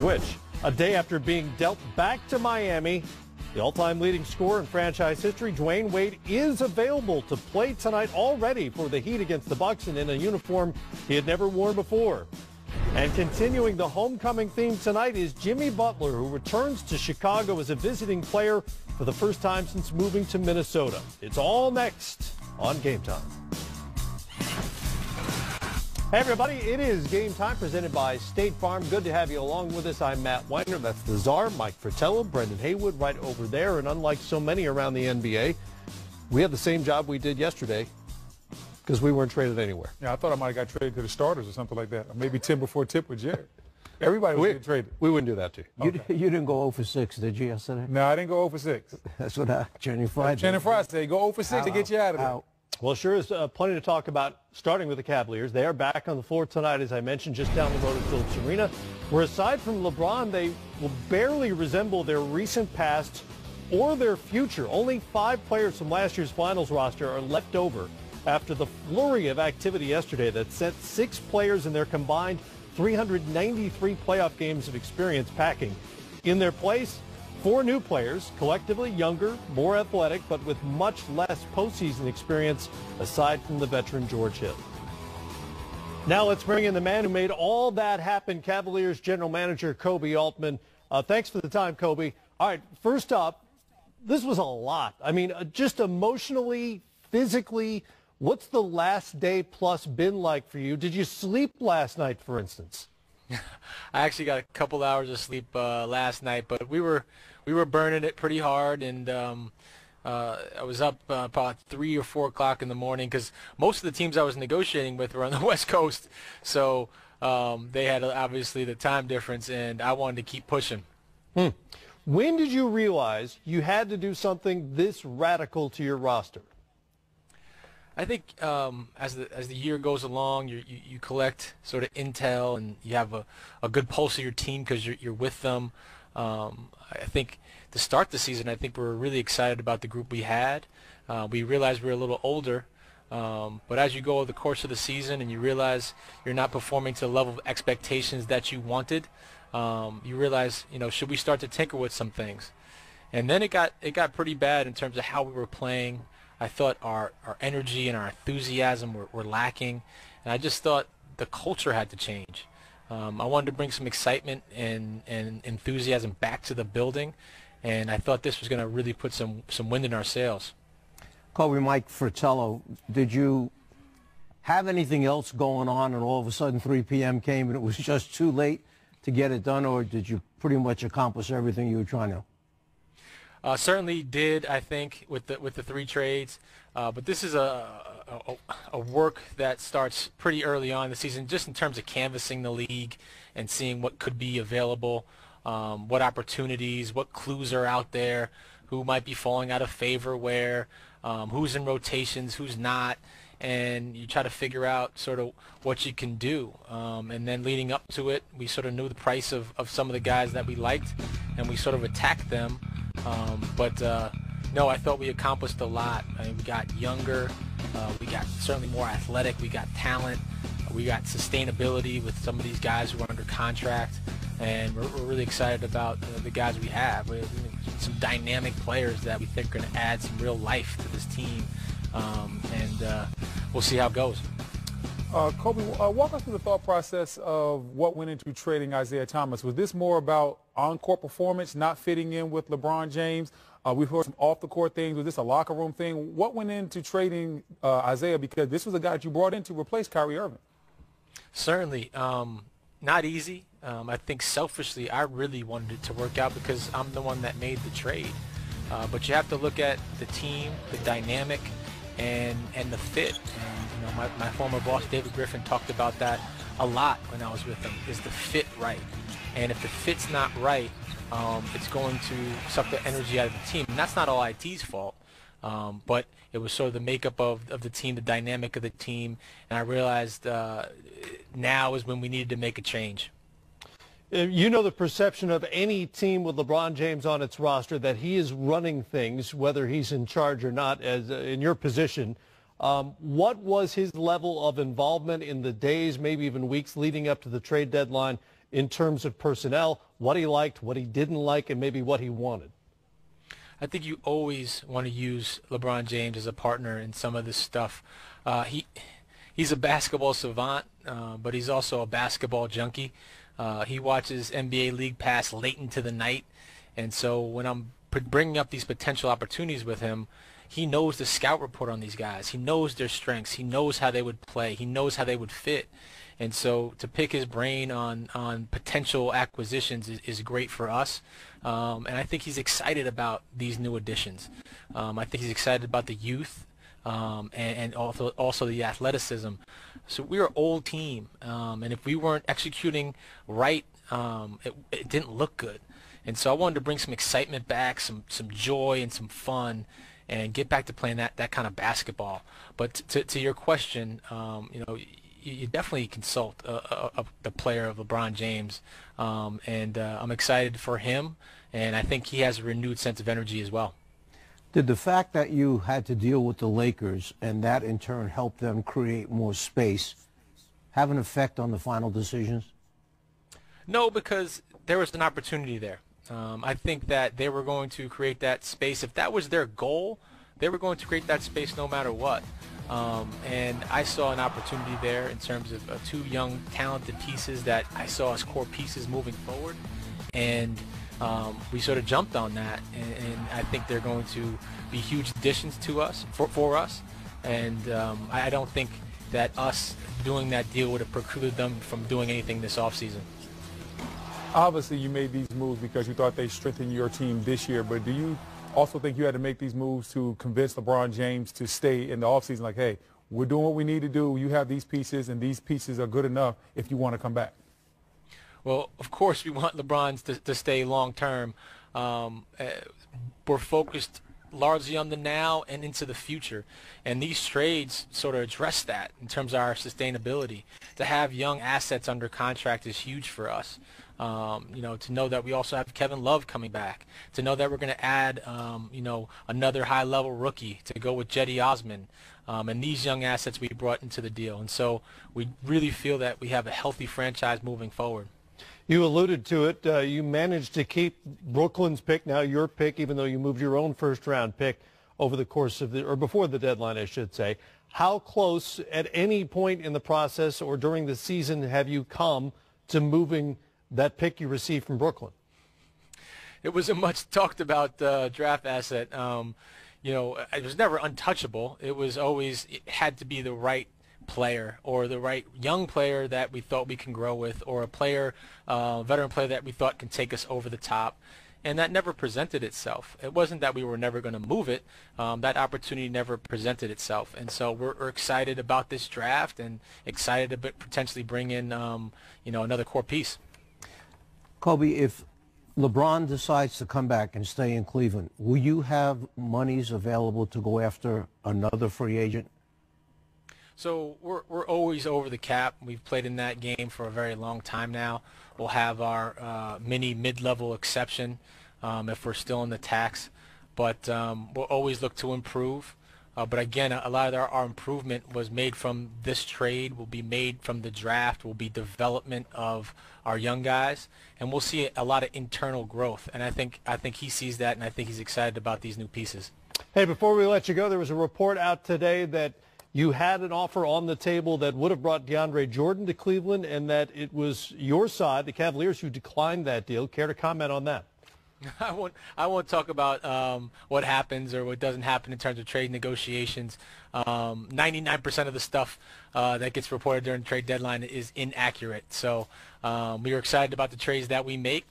Which, a day after being dealt back to Miami, the all-time leading scorer in franchise history, Dwayne Wade, is available to play tonight already for the Heat against the Bucks and in a uniform he had never worn before. And continuing the homecoming theme tonight is Jimmy Butler, who returns to Chicago as a visiting player for the first time since moving to Minnesota. It's all next on Game Time. Hey everybody, it is Game Time presented by State Farm. Good to have you along with us. I'm Matt Weiner. That's the Czar, Mike Fratello, Brendan Haywood right over there. And unlike so many around the NBA, we have the same job we did yesterday because we weren't traded anywhere. Yeah, I thought I might have got traded to the starters or something like that. Or maybe 10 before tip with Jared. Everybody was getting traded. We wouldn't do that to you. Okay. You didn't go 0 for 6, did you, yesterday? No, I didn't go 0 for 6. That's what Channing Frye did. Channing Frye said, go 0 for 6 to get you out of there. Well, sure is plenty to talk about, starting with the Cavaliers. They are back on the floor tonight, as I mentioned, just down the road at Phillips Arena, where aside from LeBron, they will barely resemble their recent past or their future. Only 5 players from last year's finals roster are left over after the flurry of activity yesterday that sent 6 players in their combined 393 playoff games of experience packing. In their place, 4 new players, collectively younger, more athletic, but with much less postseason experience aside from the veteran George Hill. Now let's bring in the man who made all that happen, Cavaliers general manager Koby Altman. Thanks for the time, Koby. All right, first up, this was a lot. I mean, just emotionally, physically, what's the last day plus been like for you? Did you sleep last night, for instance? I actually got a couple hours of sleep last night, but we were burning it pretty hard, and I was up about 3 or 4 o'clock in the morning because most of the teams I was negotiating with were on the West Coast, so they had obviously the time difference, and I wanted to keep pushing. When did you realize you had to do something this radical to your roster? I think as the year goes along, you collect sort of intel, and you have a good pulse of your team because you're with them. I think to start the season, I think we were really excited about the group we had. We realized we were a little older, but as you go over the course of the season and you realize you're not performing to the level of expectations that you wanted, you realize, should we start to tinker with some things? And then it got pretty bad in terms of how we were playing. I thought our energy and our enthusiasm were lacking, and I just thought the culture had to change. I wanted to bring some excitement and enthusiasm back to the building, and I thought this was going to really put some wind in our sails. Koby, Mike Fratello, did you have anything else going on and all of a sudden 3 p.m. came and it was just too late to get it done, or did you pretty much accomplish everything you were trying to? Certainly did, I think, with the 3 trades, but this is a work that starts pretty early on in the season, just in terms of canvassing the league and seeing what could be available, what opportunities, what clues are out there, who might be falling out of favor where, who's in rotations, who's not, and you try to figure out sort of what you can do. And then leading up to it, we sort of knew the price of some of the guys that we liked, and we sort of attacked them. No, I thought we accomplished a lot. I mean, we got younger, we got certainly more athletic, we got talent, we got sustainability with some of these guys who are under contract, and we're really excited about the guys we have. We have some dynamic players that we think are going to add some real life to this team, and we'll see how it goes. Koby, walk us through the thought process of what went into trading Isaiah Thomas. Was this more about on-court performance, not fitting in with LeBron James? We've heard some off-the-court things. Was this a locker room thing? What went into trading Isaiah? Because this was a guy that you brought in to replace Kyrie Irving. Certainly. Not easy. I think selfishly I really wanted it to work out because I'm the one that made the trade. But you have to look at the team, the dynamic, and the fit. And, my former boss, David Griffin, talked about that a lot when I was with him, is the fit right. And if the fit's not right, it's going to suck the energy out of the team. And that's not all IT's fault, but it was sort of the makeup of the team, the dynamic of the team. And I realized now is when we needed to make a change. You know the perception of any team with LeBron James on its roster that he is running things, whether he's in charge or not, as in your position. What was his level of involvement in the days, maybe even weeks leading up to the trade deadline in terms of personnel, what he liked, what he didn't like, and maybe what he wanted? I think you always want to use LeBron James as a partner in some of this stuff. He's a basketball savant, but he's also a basketball junkie. He watches NBA League Pass late into the night, and so when I'm bringing up these potential opportunities with him, he knows the scout report on these guys. He knows their strengths. He knows how they would play. He knows how they would fit. And so to pick his brain on potential acquisitions is great for us. And I think he's excited about these new additions. I think he's excited about the youth and also the athleticism. So we're an old team. And if we weren't executing right, it didn't look good. And so I wanted to bring some excitement back, some joy and some fun, and get back to playing that kind of basketball. But to your question, you definitely consult the player of LeBron James, and I'm excited for him, and I think he has a renewed sense of energy as well. Did the fact that you had to deal with the Lakers and that in turn helped them create more space have an effect on the final decisions? No, because there was an opportunity there. I think that they were going to create that space. If that was their goal, they were going to create that space no matter what. And I saw an opportunity there in terms of two young, talented pieces that I saw as core pieces moving forward. And we sort of jumped on that. And I think they're going to be huge additions to us, for us. And I don't think that us doing that deal would have precluded them from doing anything this offseason. Obviously, you made these moves because you thought they strengthened your team this year, but do you also think you had to make these moves to convince LeBron James to stay in the offseason? Like, hey, we're doing what we need to do. You have these pieces, and these pieces are good enough if you want to come back. Well, of course, we want LeBron to stay long-term. We're focused largely on the now and into the future. And these trades sort of address that in terms of our sustainability. To have young assets under contract is huge for us. To know that we also have Kevin Love coming back, to know that we're going to add, another high-level rookie to go with Jetty Osman, and these young assets we brought into the deal. And so we really feel that we have a healthy franchise moving forward. You alluded to it. You managed to keep Brooklyn's pick, now your pick, even though you moved your own first-round pick over the course of or before the deadline, I should say. How close at any point in the process or during the season have you come to moving that pick you received from Brooklyn? It was a much talked about draft asset. It was never untouchable. It was always, it had to be the right player or the right young player that we thought we can grow with, or a player, veteran player that we thought can take us over the top. And that never presented itself. It wasn't that we were never going to move it. That opportunity never presented itself. And so we're excited about this draft and excited to potentially bring in, another core piece. Kobe, if LeBron decides to come back and stay in Cleveland, will you have monies available to go after another free agent? So we're always over the cap. We've played in that game for a very long time now. We'll have our mid-level exception if we're still in the tax. But we'll always look to improve. But again, a lot of our improvement was made from this trade, will be made from the draft, will be development of our young guys, and we'll see a lot of internal growth. And I think he sees that, and I think he's excited about these new pieces. Hey, before we let you go, there was a report out today that you had an offer on the table that would have brought DeAndre Jordan to Cleveland, and that it was your side, the Cavaliers, who declined that deal. Care to comment on that? I won't talk about what happens or what doesn't happen in terms of trade negotiations. 99% of the stuff that gets reported during the trade deadline is inaccurate. So we are excited about the trades that we made,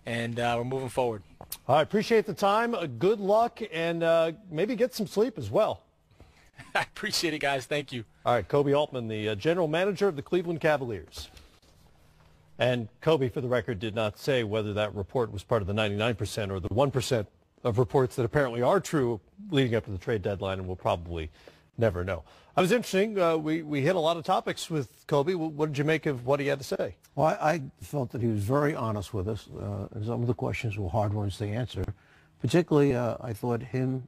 and we're moving forward. I appreciate the time. Good luck, and maybe get some sleep as well. I appreciate it, guys. Thank you. All right, Kobe Altman, the general manager of the Cleveland Cavaliers. And Kobe, for the record, did not say whether that report was part of the 99% or the 1% of reports that apparently are true leading up to the trade deadline, and we'll probably never know. It was interesting. We hit a lot of topics with Kobe. What did you make of what he had to say? Well, I felt that he was very honest with us. And some of the questions were hard ones to answer. Particularly, I thought him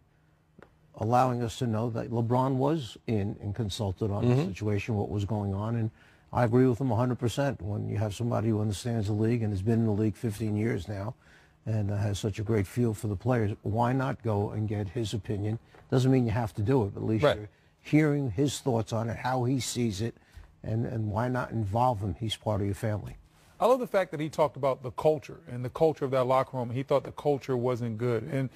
allowing us to know that LeBron was in and consulted on the situation, what was going on. And I agree with him 100%. When you have somebody who understands the league and has been in the league 15 years now and has such a great feel for the players, why not go and get his opinion? Doesn't mean you have to do it, but at least you're hearing his thoughts on it, how he sees it, and why not involve him? He's part of your family. I love the fact that he talked about the culture and the culture of that locker room. He thought the culture wasn't good. And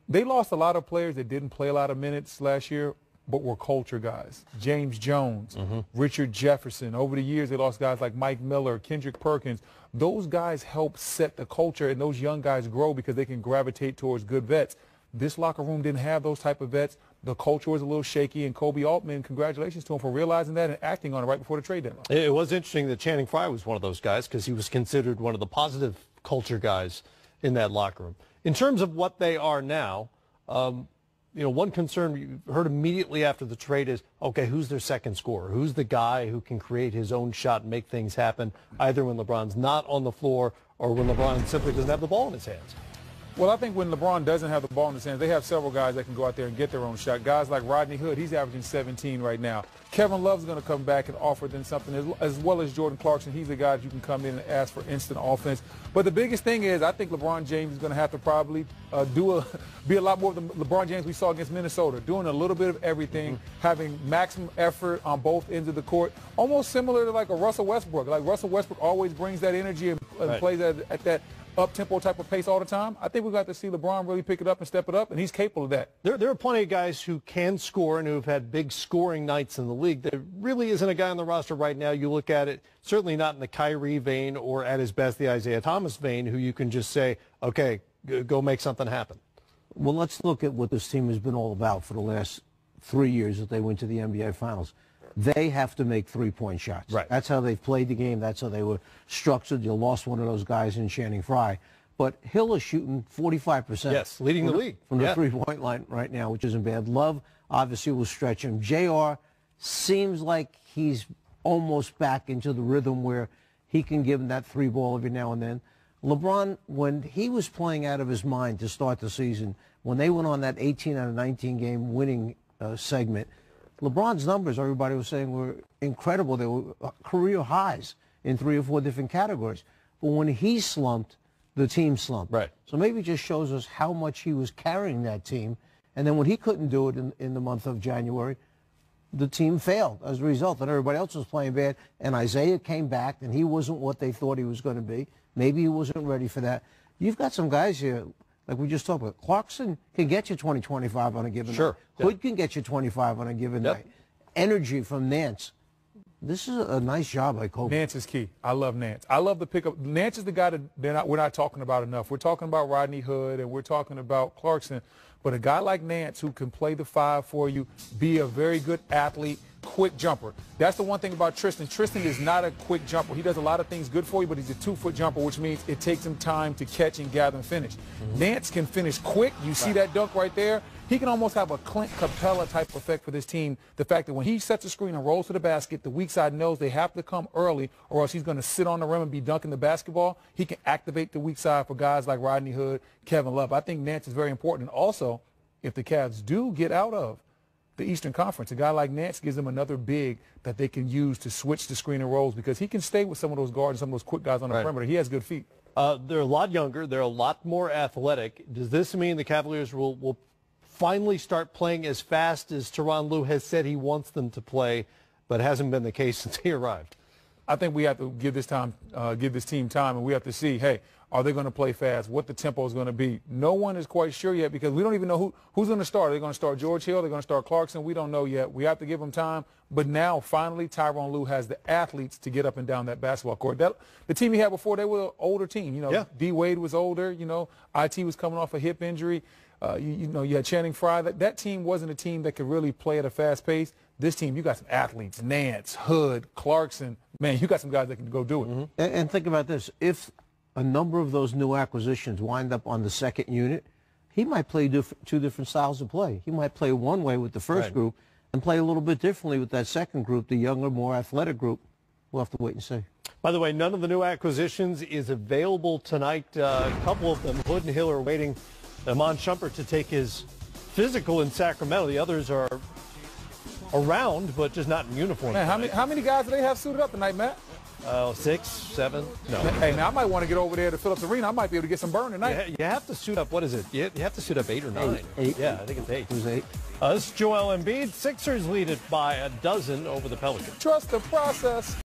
they lost a lot of players that didn't play a lot of minutes last year, but were culture guys. James Jones, Richard Jefferson. Over the years, they lost guys like Mike Miller, Kendrick Perkins. Those guys help set the culture, and those young guys grow because they can gravitate towards good vets. This locker room didn't have those type of vets. The culture was a little shaky, and Kobe Altman, congratulations to him for realizing that and acting on it right before the trade deadline. It was interesting that Channing Frye was one of those guys because he was considered one of the positive culture guys in that locker room. In terms of what they are now, one concern you heard immediately after the trade is, okay, who's their second scorer? Who's the guy who can create his own shot and make things happen, either when LeBron's not on the floor or when LeBron simply doesn't have the ball in his hands? Well, I think when LeBron doesn't have the ball in his hands, they have several guys that can go out there and get their own shot. Guys like Rodney Hood, he's averaging 17 right now. Kevin Love's going to come back and offer them something, as well as Jordan Clarkson. He's the guy that you can come in and ask for instant offense. But the biggest thing is I think LeBron James is going to have to probably be a lot more of the LeBron James we saw against Minnesota, doing a little bit of everything, having maximum effort on both ends of the court, almost similar to like a Russell Westbrook. Like Russell Westbrook always brings that energy and plays at that up-tempo type of pace all the time. I think we've got to see LeBron really pick it up and step it up, and he's capable of that. There are plenty of guys who can score and who have had big scoring nights in the league. There really isn't a guy on the roster right now. You look at it, certainly not in the Kyrie vein or at his best the Isaiah Thomas vein, who you can just say, okay, go make something happen. Well, let's look at what this team has been all about for the last 3 years that they went to the NBA Finals. They have to make three-point shots. Right. That's how they've played the game. That's how they were structured. You lost one of those guys in Channing Frye. But Hill is shooting 45%. Yes, leading the league. From the three-point line right now, which isn't bad. Love obviously will stretch him. JR seems like he's almost back into the rhythm where he can give him that three ball every now and then. LeBron, when he was playing out of his mind to start the season, when they went on that 18 out of 19 game winning segment, LeBron's numbers, everybody was saying, were incredible. They were career highs in 3 or 4 different categories. But when he slumped, the team slumped. Right. So maybe it just shows us how much he was carrying that team. And then when he couldn't do it in the month of January, the team failed as a result. And everybody else was playing bad. And Isaiah came back, and he wasn't what they thought he was going to be. Maybe he wasn't ready for that. You've got some guys here, like we just talked about. Clarkson can get you 20, 25 on a given night. Hood can get you 25 on a given night. Energy from Nance. This is a nice job by Kobe. Nance is key. I love Nance. I love the pickup. Nance is the guy that we're not talking about enough. We're talking about Rodney Hood and we're talking about Clarkson. But a guy like Nance who can play the 5 for you, be a very good athlete, quick jumper. That's the one thing about Tristan. Tristan is not a quick jumper. He does a lot of things good for you, but he's a 2-foot jumper, which means it takes him time to catch and gather and finish. Nance can finish quick. You see that dunk right there? He can almost have a Clint Capella type effect for this team. The fact that when he sets a screen and rolls to the basket, the weak side knows they have to come early or else he's going to sit on the rim and be dunking the basketball. He can activate the weak side for guys like Rodney Hood, Kevin Love. I think Nance is very important. And also, if the Cavs do get out of the Eastern Conference, a guy like Nance gives them another big that they can use to switch the screen and rolls because he can stay with some of those guards and some of those quick guys on the perimeter. He has good feet. They're a lot younger. They're a lot more athletic. Does this mean the Cavaliers will finally start playing as fast as Tyronn Lue has said he wants them to play, but hasn't been the case since he arrived? I think we have to give this team time, and we have to see, hey, are they going to play fast? What the tempo is going to be? No one is quite sure yet because we don't even know who's going to start. Are they going to start George Hill? They're going to start Clarkson? We don't know yet. We have to give them time. But now, finally, Tyronn Lue has the athletes to get up and down that basketball court. The team he had before, they were an older team. D. Wade was older. IT was coming off a hip injury. You had Channing Frye. That team wasn't a team that could really play at a fast pace. This team, you got some athletes, Nance, Hood, Clarkson. Man, you got some guys that can go do it. And think about this. If a number of those new acquisitions wind up on the second unit, he might play 2 different styles of play. He might play one way with the first group and play a little bit differently with that second group, the younger, more athletic group. We'll have to wait and see. By the way, none of the new acquisitions is available tonight. A couple of them, Hood and Hill, are waiting Iman Shumpert to take his physical in Sacramento. The others are around, but just not in uniform. Man, how many guys do they have suited up tonight, Matt? 6, 7? No. Hey, man, I might want to get over there to Phillips Arena. I might be able to get some burn tonight. You have to suit up, what is it? You have to suit up 8 or 9. 8. Yeah, I think it's 8. It was 8. This is Joel Embiid. Sixers lead it by 12 over the Pelicans. Trust the process.